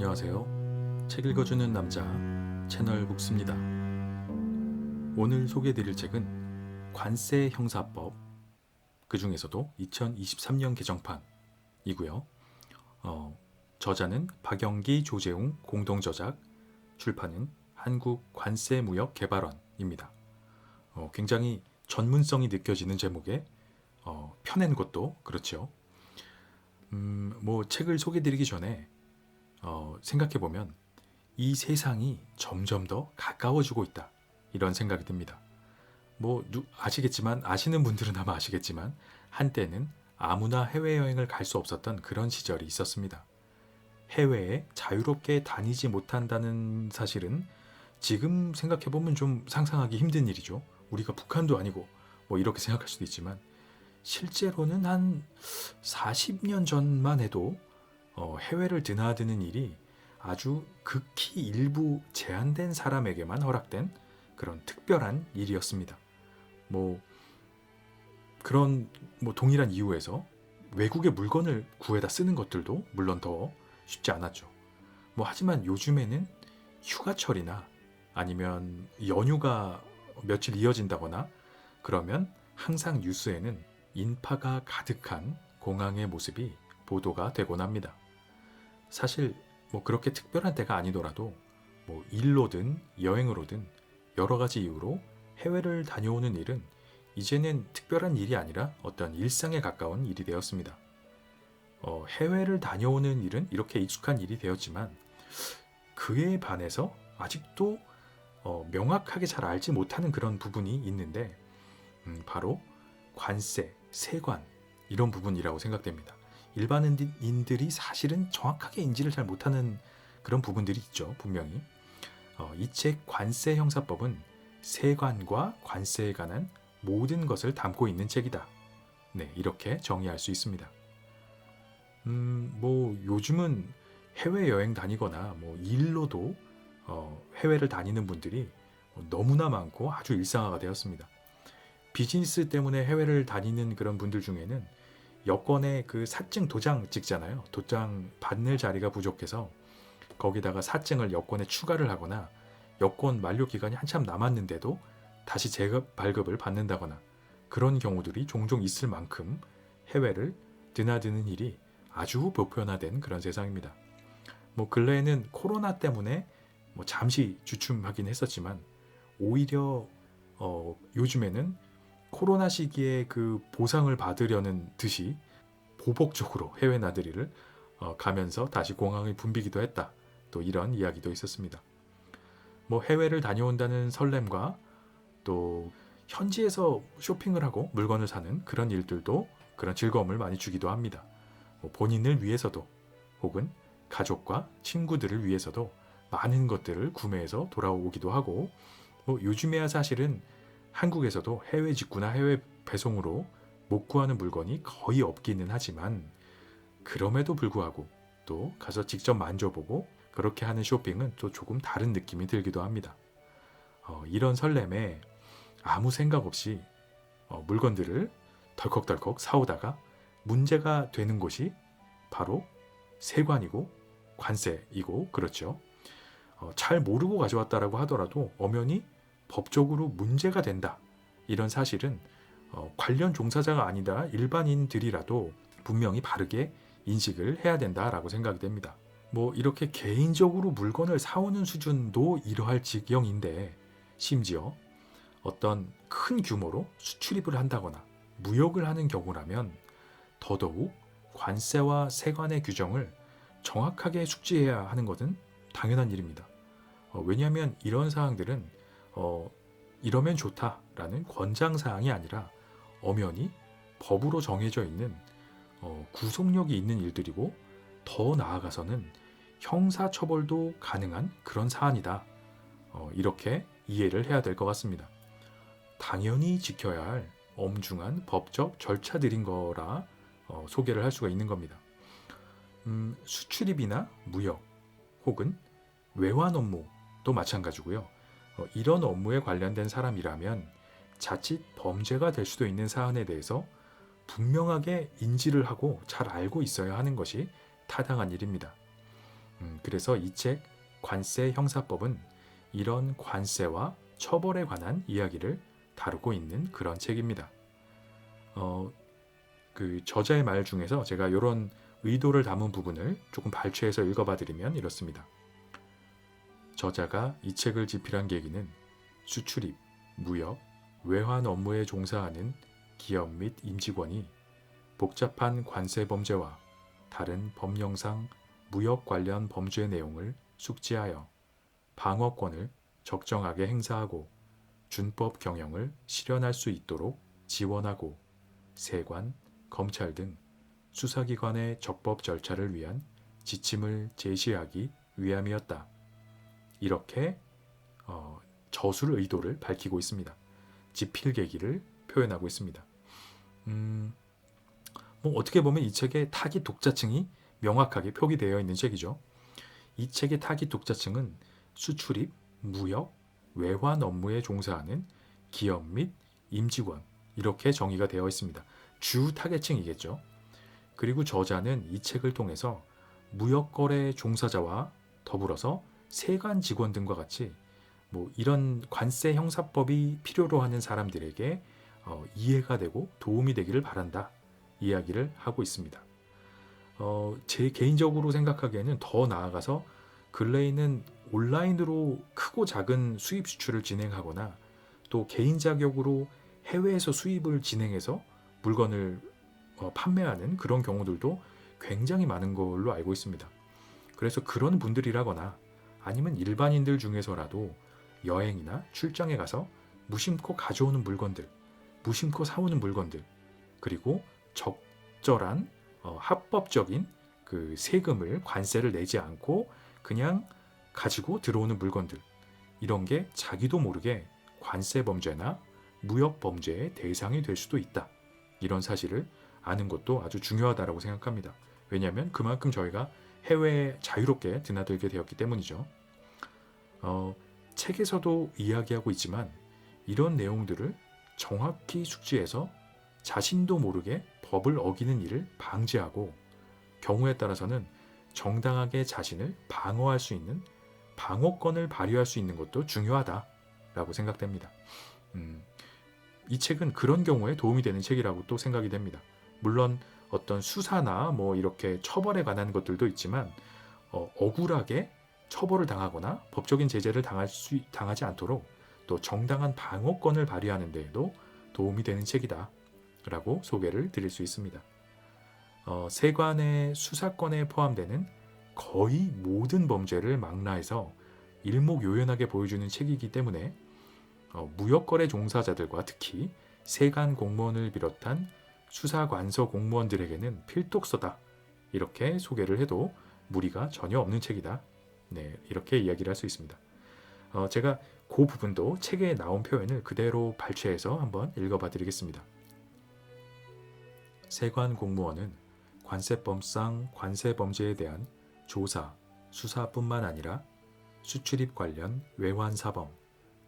안녕하세요. 책 읽어주는 남자 채널 북스입니다. 오늘 소개해드릴 책은 관세 형사법, 그 중에서도 2023년 개정판이고요. 저자는 박영기, 조재웅 공동저작, 출판은 한국관세무역개발원입니다. 굉장히 전문성이 느껴지는 제목에 펴낸 것도 그렇죠. 책을 소개해드리기 전에 생각해보면 이 세상이 점점 더 가까워지고 있다, 이런 생각이 듭니다. 아시는 분들은 아마 아시겠지만 한때는 아무나 해외여행을 갈 수 없었던 그런 시절이 있었습니다. 해외에 자유롭게 다니지 못한다는 사실은 지금 생각해보면 좀 상상하기 힘든 일이죠. 우리가 북한도 아니고 이렇게 생각할 수도 있지만 실제로는 한 40년 전만 해도 해외를 드나드는 일이 아주 극히 일부 제한된 사람에게만 허락된 그런 특별한 일이었습니다. 그런 동일한 이유에서 외국의 물건을 구해다 쓰는 것들도 물론 더 쉽지 않았죠. 하지만 요즘에는 휴가철이나 아니면 연휴가 며칠 이어진다거나 그러면 항상 뉴스에는 인파가 가득한 공항의 모습이 보도가 되곤 합니다. 사실 그렇게 특별한 때가 아니더라도 일로든 여행으로든 여러 가지 이유로 해외를 다녀오는 일은 이제는 특별한 일이 아니라 어떤 일상에 가까운 일이 되었습니다. 해외를 다녀오는 일은 이렇게 익숙한 일이 되었지만 그에 반해서 아직도 명확하게 잘 알지 못하는 그런 부분이 있는데 바로 관세, 세관, 이런 부분이라고 생각됩니다. 일반인들이 사실은 정확하게 인지를 잘 못하는 그런 부분들이 있죠, 분명히. 이 책 관세 형사법은 세관과 관세에 관한 모든 것을 담고 있는 책이다. 네, 이렇게 정의할 수 있습니다. 요즘은 해외여행 다니거나 일로도 해외를 다니는 분들이 너무나 많고 아주 일상화가 되었습니다. 비즈니스 때문에 해외를 다니는 그런 분들 중에는 여권에 그 사증 도장 찍잖아요. 도장 받는 자리가 부족해서 거기다가 사증을 여권에 추가를 하거나 여권 만료 기간이 한참 남았는데도 다시 재발급을 받는다거나 그런 경우들이 종종 있을 만큼 해외를 드나드는 일이 아주 보편화된 그런 세상입니다. 근래에는 코로나 때문에 잠시 주춤하긴 했었지만 오히려 요즘에는 코로나 시기에 그 보상을 받으려는 듯이 보복적으로 해외 나들이를 가면서 다시 공항을 붐비기도 했다. 또 이런 이야기도 있었습니다. 해외를 다녀온다는 설렘과 또 현지에서 쇼핑을 하고 물건을 사는 그런 일들도 그런 즐거움을 많이 주기도 합니다. 본인을 위해서도 혹은 가족과 친구들을 위해서도 많은 것들을 구매해서 돌아오기도 하고 요즘에야 사실은 한국에서도 해외 직구나 해외 배송으로 못 구하는 물건이 거의 없기는 하지만 그럼에도 불구하고 또 가서 직접 만져보고 그렇게 하는 쇼핑은 또 조금 다른 느낌이 들기도 합니다. 이런 설렘에 아무 생각 없이 물건들을 덜컥덜컥 사오다가 문제가 되는 곳이 바로 세관이고 관세이고 그렇죠. 잘 모르고 가져왔다라고 하더라도 엄연히 법적으로 문제가 된다, 이런 사실은 관련 종사자가 아니다 일반인들이라도 분명히 바르게 인식을 해야 된다라고 생각이 됩니다. 이렇게 개인적으로 물건을 사오는 수준도 이러할 지경인데 심지어 어떤 큰 규모로 수출입을 한다거나 무역을 하는 경우라면 더더욱 관세와 세관의 규정을 정확하게 숙지해야 하는 것은 당연한 일입니다. 왜냐하면 이런 사항들은 이러면 좋다라는 권장사항이 아니라 엄연히 법으로 정해져 있는 구속력이 있는 일들이고 더 나아가서는 형사처벌도 가능한 그런 사안이다. 이렇게 이해를 해야 될 것 같습니다. 당연히 지켜야 할 엄중한 법적 절차들인 거라 소개를 할 수가 있는 겁니다. 수출입이나 무역 혹은 외환 업무도 마찬가지고요. 이런 업무에 관련된 사람이라면 자칫 범죄가 될 수도 있는 사안에 대해서 분명하게 인지를 하고 잘 알고 있어야 하는 것이 타당한 일입니다. 그래서 이 책 관세 형사법은 이런 관세와 처벌에 관한 이야기를 다루고 있는 그런 책입니다. 그 저자의 말 중에서 제가 이런 의도를 담은 부분을 조금 발췌해서 읽어봐 드리면 이렇습니다. 저자가 이 책을 집필한 계기는 수출입, 무역, 외환 업무에 종사하는 기업 및 임직원이 복잡한 관세 범죄와 다른 법령상 무역 관련 범죄 내용을 숙지하여 방어권을 적정하게 행사하고 준법 경영을 실현할 수 있도록 지원하고 세관, 검찰 등 수사기관의 적법 절차를 위한 지침을 제시하기 위함이었다. 이렇게 저술 의도를 밝히고 있습니다. 집필 계기를 표현하고 있습니다. 뭐 어떻게 보면 이 책의 타깃 독자층이 명확하게 표기되어 있는 책이죠. 이 책의 타깃 독자층은 수출입, 무역, 외환 업무에 종사하는 기업 및 임직원 이렇게 정의가 되어 있습니다. 주 타겟층이겠죠. 그리고 저자는 이 책을 통해서 무역거래 종사자와 더불어서 세관 직원 등과 같이 뭐 이런 관세 형사법이 필요로 하는 사람들에게 이해가 되고 도움이 되기를 바란다 이야기를 하고 있습니다. 제 개인적으로 생각하기에는 더 나아가서 근래에는 온라인으로 크고 작은 수입 수출을 진행하거나 또 개인 자격으로 해외에서 수입을 진행해서 물건을 판매하는 그런 경우들도 굉장히 많은 걸로 알고 있습니다. 그래서 그런 분들이라거나 아니면 일반인들 중에서라도 여행이나 출장에 가서 무심코 가져오는 물건들, 무심코 사오는 물건들, 그리고 적절한 합법적인 그 세금을 관세를 내지 않고 그냥 가지고 들어오는 물건들, 이런 게 자기도 모르게 관세 범죄나 무역 범죄의 대상이 될 수도 있다. 이런 사실을 아는 것도 아주 중요하다고 생각합니다. 왜냐하면 그만큼 저희가 해외에 자유롭게 드나들게 되었기 때문이죠. 책에서도 이야기하고 있지만 이런 내용들을 정확히 숙지해서 자신도 모르게 법을 어기는 일을 방지하고 경우에 따라서는 정당하게 자신을 방어할 수 있는 방어권을 발휘할 수 있는 것도 중요하다라고 생각됩니다. 이 책은 그런 경우에 도움이 되는 책이라고 또 생각이 됩니다. 물론 어떤 수사나 뭐 이렇게 처벌에 관한 것들도 있지만 억울하게 처벌을 당하거나 법적인 제재를 당하지 않도록 또 정당한 방어권을 발휘하는 데에도 도움이 되는 책이다 라고 소개를 드릴 수 있습니다. 세관의 수사권에 포함되는 거의 모든 범죄를 망라해서 일목요연하게 보여주는 책이기 때문에 무역거래 종사자들과 특히 세관 공무원을 비롯한 수사관서 공무원들에게는 필독서다. 이렇게 소개를 해도 무리가 전혀 없는 책이다. 네, 이렇게 이야기를 할 수 있습니다. 제가 그 부분도 책에 나온 표현을 그대로 발췌해서 한번 읽어봐 드리겠습니다. 세관 공무원은 관세법상 관세범죄에 대한 조사, 수사뿐만 아니라 수출입 관련 외환사범,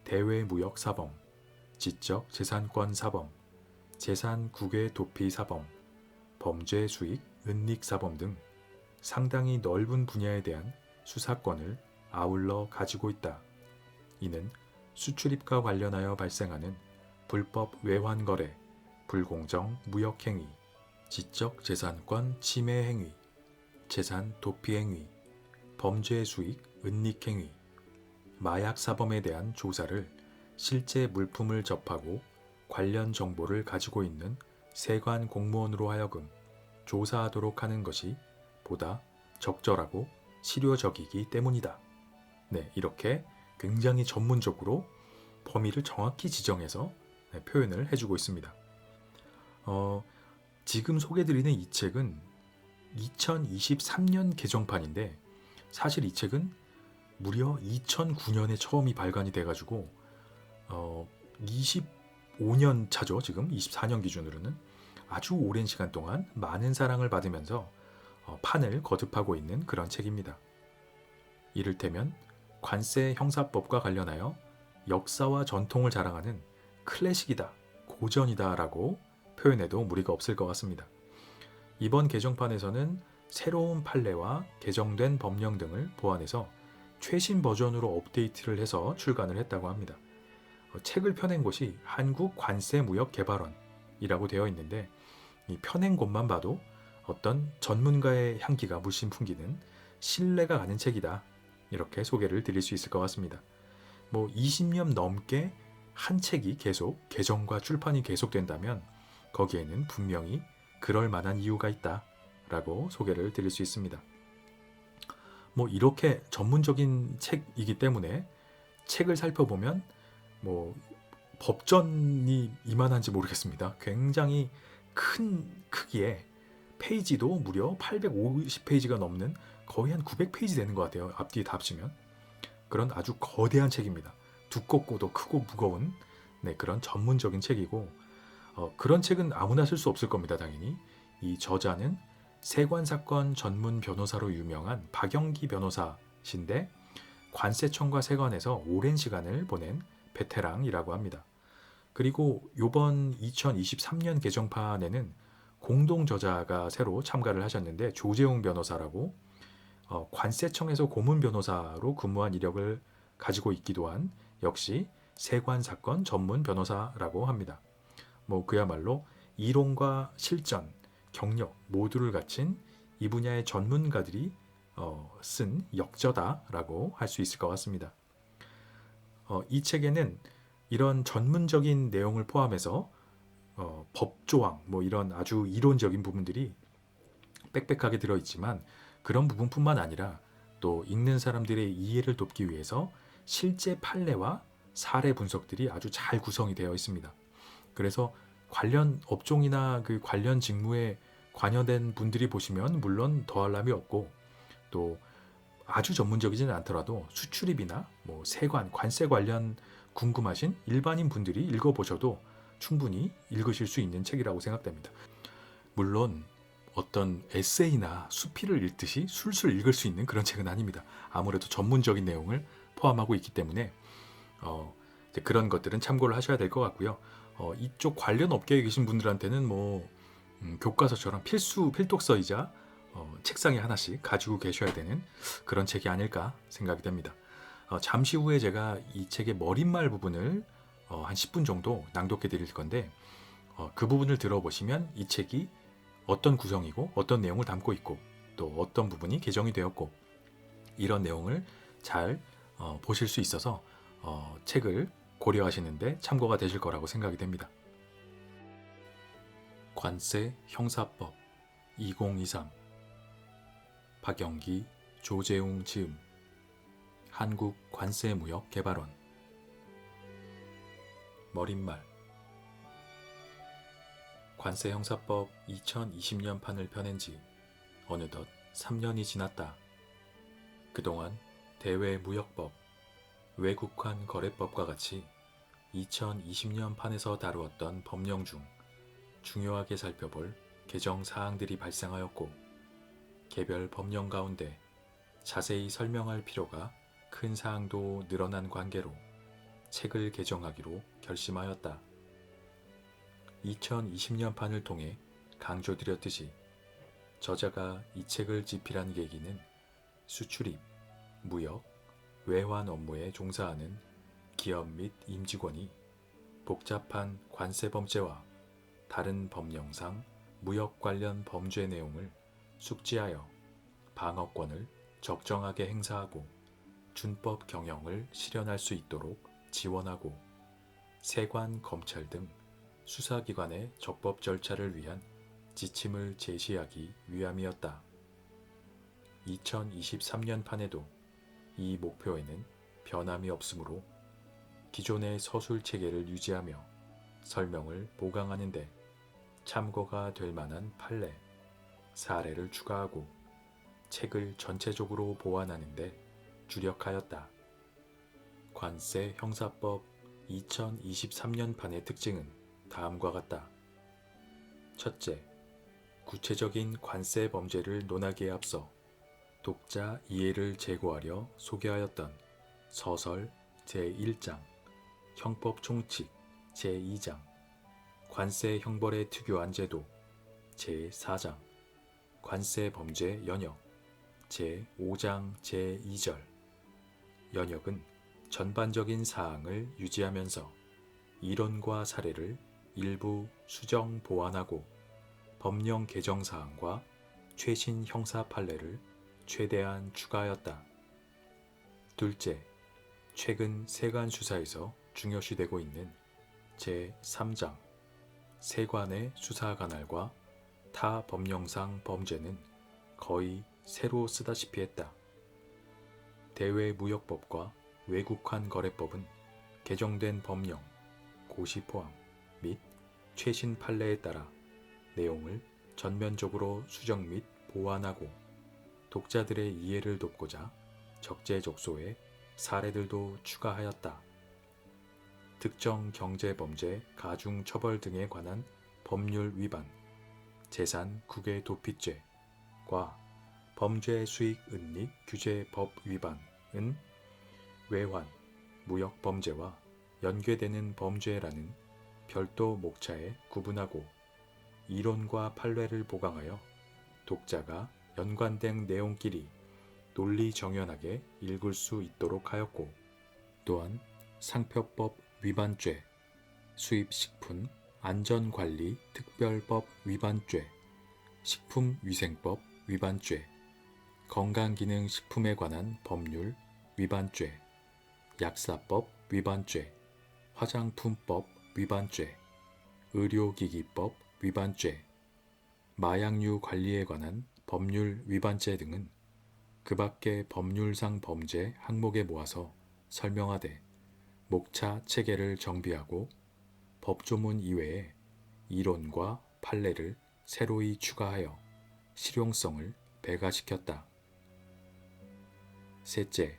대외무역사범, 지적재산권사범, 재산국외 도피사범, 범죄수익 은닉사범 등 상당히 넓은 분야에 대한 수사권을 아울러 가지고 있다. 이는 수출입과 관련하여 발생하는 불법 외환거래, 불공정 무역행위, 지적재산권 침해행위, 재산 도피행위, 범죄수익 은닉행위, 마약사범에 대한 조사를 실제 물품을 접하고 관련 정보를 가지고 있는 세관 공무원으로 하여금 조사하도록 하는 것이 보다 적절하고 실효적이기 때문이다. 네, 이렇게 굉장히 전문적으로 범위를 정확히 지정해서 표현을 해주고 있습니다. 지금 소개드리는 이 책은 2023년 개정판인데 사실 이 책은 무려 2009년에 처음이 발간이 돼가지고 25년 차죠. 지금 24년 기준으로는 아주 오랜 시간 동안 많은 사랑을 받으면서 판을 거듭하고 있는 그런 책입니다. 이를테면 관세 형사법과 관련하여 역사와 전통을 자랑하는 클래식이다, 고전이다 라고 표현해도 무리가 없을 것 같습니다. 이번 개정판에서는 새로운 판례와 개정된 법령 등을 보완해서 최신 버전으로 업데이트를 해서 출간을 했다고 합니다. 책을 펴낸 곳이 한국관세무역개발원이라고 되어 있는데 이 펴낸 곳만 봐도 어떤 전문가의 향기가 물씬 풍기는 신뢰가 가는 책이다. 이렇게 소개를 드릴 수 있을 것 같습니다. 20년 넘게 한 책이 계속 개정과 출판이 계속된다면 거기에는 분명히 그럴 만한 이유가 있다. 라고 소개를 드릴 수 있습니다. 이렇게 전문적인 책이기 때문에 책을 살펴보면 법전이 이만한지 모르겠습니다. 굉장히 큰 크기에 페이지도 무려 850페이지가 넘는 거의 한 900페이지 되는 것 같아요. 앞뒤 다 합치면. 그런 아주 거대한 책입니다. 두껍고도 크고 무거운 그런 전문적인 책이고 그런 책은 아무나 쓸 수 없을 겁니다. 당연히. 이 저자는 세관사건 전문 변호사로 유명한 박영기 변호사신데 관세청과 세관에서 오랜 시간을 보낸 베테랑이라고 합니다. 그리고 이번 2023년 개정판에는 공동 저자가 새로 참가를 하셨는데 조재웅 변호사라고 관세청에서 고문 변호사로 근무한 이력을 가지고 있기도 한 역시 세관사건 전문 변호사라고 합니다. 그야말로 이론과 실전, 경력 모두를 갖춘 이 분야의 전문가들이 쓴 역저다라고 할 수 있을 것 같습니다. 이 책에는 이런 전문적인 내용을 포함해서 법조항, 이런 아주 이론적인 부분들이 빽빽하게 들어있지만 그런 부분뿐만 아니라 또 읽는 사람들의 이해를 돕기 위해서 실제 판례와 사례 분석들이 아주 잘 구성이 되어 있습니다. 그래서 관련 업종이나 그 관련 직무에 관여된 분들이 보시면 물론 더할 나위 없고 또 아주 전문적이지는 않더라도 수출입이나 세관, 관세 관련 궁금하신 일반인 분들이 읽어보셔도 충분히 읽으실 수 있는 책이라고 생각됩니다. 물론 어떤 에세이나 수필을 읽듯이 술술 읽을 수 있는 그런 책은 아닙니다. 아무래도 전문적인 내용을 포함하고 있기 때문에 그런 것들은 참고를 하셔야 될 것 같고요. 이쪽 관련 업계에 계신 분들한테는 교과서처럼 필독서이자 책상에 하나씩 가지고 계셔야 되는 그런 책이 아닐까 생각이 됩니다. 잠시 후에 제가 이 책의 머릿말 부분을 한 10분 정도 낭독해 드릴 건데 그 부분을 들어보시면 이 책이 어떤 구성이고 어떤 내용을 담고 있고 또 어떤 부분이 개정이 되었고 이런 내용을 잘 보실 수 있어서 책을 고려하시는데 참고가 되실 거라고 생각이 됩니다. 관세 형사법 2023 박영기, 조재웅 지음 한국관세무역개발원 머릿말 관세형사법 2020년 판을 펴낸 지 어느덧 3년이 지났다. 그동안 대외무역법, 외국환 거래법과 같이 2020년 판에서 다루었던 법령 중 중요하게 살펴볼 개정 사항들이 발생하였고 개별 법령 가운데 자세히 설명할 필요가 큰 사항도 늘어난 관계로 책을 개정하기로 결심하였다. 2020년 판을 통해 강조드렸듯이 저자가 이 책을 집필한 계기는 수출입, 무역, 외환 업무에 종사하는 기업 및 임직원이 복잡한 관세범죄와 다른 법령상 무역 관련 범죄 내용을 숙지하여 방어권을 적정하게 행사하고 준법 경영을 실현할 수 있도록 지원하고 세관, 검찰 등 수사기관의 적법 절차를 위한 지침을 제시하기 위함이었다. 2023년 판에도 이 목표에는 변함이 없으므로 기존의 서술 체계를 유지하며 설명을 보강하는 데 참고가 될 만한 판례, 사례를 추가하고 책을 전체적으로 보완하는 데 주력하였다. 관세 형사법 2023년 판의 특징은 다음과 같다. 첫째, 구체적인 관세 범죄를 논하기에 앞서 독자 이해를 제고하려 소개하였던 서설 제1장, 형법 총칙 제2장, 관세 형벌의 특유한 제도 제4장, 관세 범죄 연역 제5장 제2절 연역은 전반적인 사항을 유지하면서 이론과 사례를 일부 수정 보완하고 법령 개정 사항과 최신 형사 판례를 최대한 추가하였다. 둘째, 최근 세관 수사에서 중요시되고 있는 제3장 세관의 수사 관할과 타 법령상 범죄는 거의 새로 쓰다시피 했다. 대외무역법과 외국환 거래법은 개정된 법령, 고시 포함 및 최신 판례에 따라 내용을 전면적으로 수정 및 보완하고 독자들의 이해를 돕고자 적재적소에 사례들도 추가하였다. 특정 경제범죄 가중처벌 등에 관한 법률 위반, 재산 국외 도피죄과 범죄 수익 은닉 규제 법 위반은 외환, 무역 범죄와 연계되는 범죄라는 별도 목차에 구분하고 이론과 판례를 보강하여 독자가 연관된 내용끼리 논리정연하게 읽을 수 있도록 하였고, 또한 상표법 위반죄, 수입식품 안전관리 특별법 위반죄, 식품위생법 위반죄, 건강기능식품에 관한 법률 위반죄, 약사법 위반죄, 화장품법 위반죄, 의료기기법 위반죄, 마약류 관리에 관한 법률 위반죄 등은 그 밖의 법률상 범죄 항목에 모아서 설명하되 목차 체계를 정비하고 법조문 이외에 이론과 판례를 새로이 추가하여 실용성을 배가시켰다. 셋째,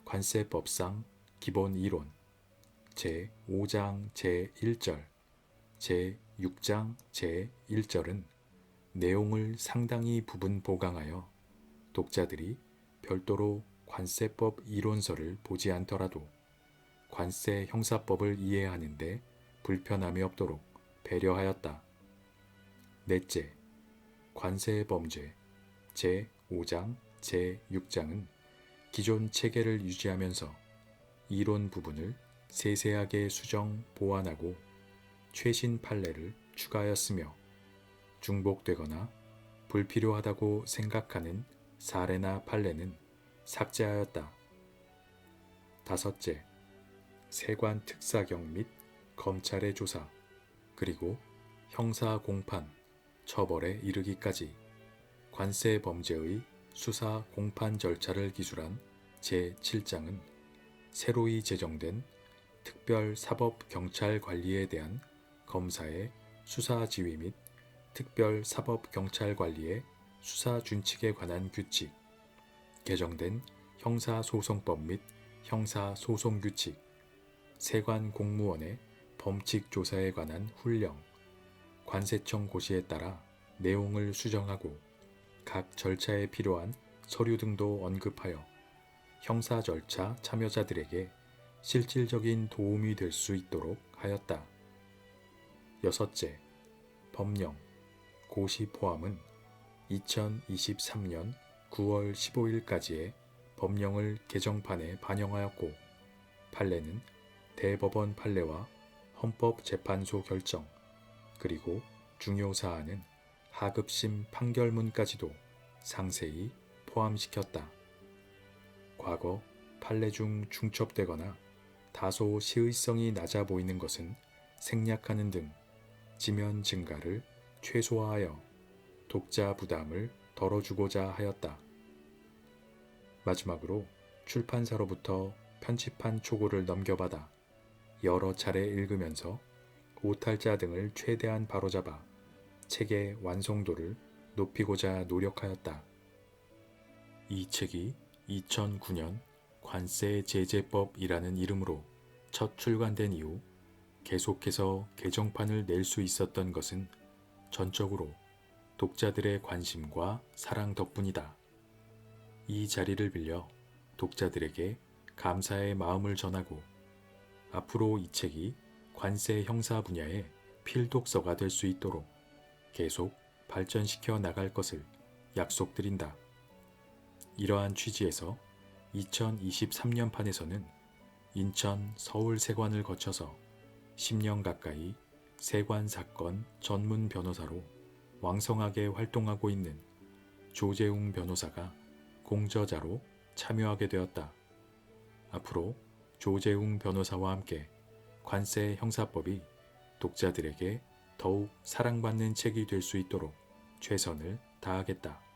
관세법상 기본 이론 제5장 제1절, 제6장 제1절은 내용을 상당히 부분 보강하여 독자들이 별도로 관세법 이론서를 보지 않더라도 관세 형사법을 이해하는 데 불편함이 없도록 배려하였다. 넷째, 관세범죄 제5장 제6장은 기존 체계를 유지하면서 이론 부분을 세세하게 수정 보완하고 최신 판례를 추가하였으며 중복되거나 불필요하다고 생각하는 사례나 판례는 삭제하였다. 다섯째, 세관 특사경 및 검찰의 조사, 그리고 형사 공판, 처벌에 이르기까지 관세 범죄의 수사 공판 절차를 기술한 제7장은 새로이 제정된 특별사법경찰관리에 대한 검사의 수사 지휘 및 특별사법경찰관리의 수사 준칙에 관한 규칙, 개정된 형사소송법 및 형사소송규칙, 세관 공무원의 범칙조사에 관한 훈령, 관세청 고시에 따라 내용을 수정하고 각 절차에 필요한 서류 등도 언급하여 형사 절차 참여자들에게 실질적인 도움이 될 수 있도록 하였다. 여섯째, 법령, 고시 포함은 2023년 9월 15일까지의 법령을 개정판에 반영하였고, 판례는 대법원 판례와 헌법재판소 결정, 그리고 중요 사안은 하급심 판결문까지도 상세히 포함시켰다. 과거 판례 중 중첩되거나 다소 시의성이 낮아 보이는 것은 생략하는 등 지면 증가를 최소화하여 독자 부담을 덜어주고자 하였다. 마지막으로 출판사로부터 편집한 초고를 넘겨받아 여러 차례 읽으면서 오탈자 등을 최대한 바로잡아 책의 완성도를 높이고자 노력하였다. 이 책이 2009년 관세제재법이라는 이름으로 첫 출간된 이후 계속해서 개정판을 낼 수 있었던 것은 전적으로 독자들의 관심과 사랑 덕분이다. 이 자리를 빌려 독자들에게 감사의 마음을 전하고 앞으로 이 책이 관세 형사 분야의 필독서가 될 수 있도록 계속 발전시켜 나갈 것을 약속드린다. 이러한 취지에서 2023년판에서는 인천 서울 세관을 거쳐서 10년 가까이 세관 사건 전문 변호사로 왕성하게 활동하고 있는 조재웅 변호사가 공저자로 참여하게 되었다. 앞으로 조재웅 변호사와 함께 관세 형사법이 독자들에게 더욱 사랑받는 책이 될 수 있도록 최선을 다하겠다.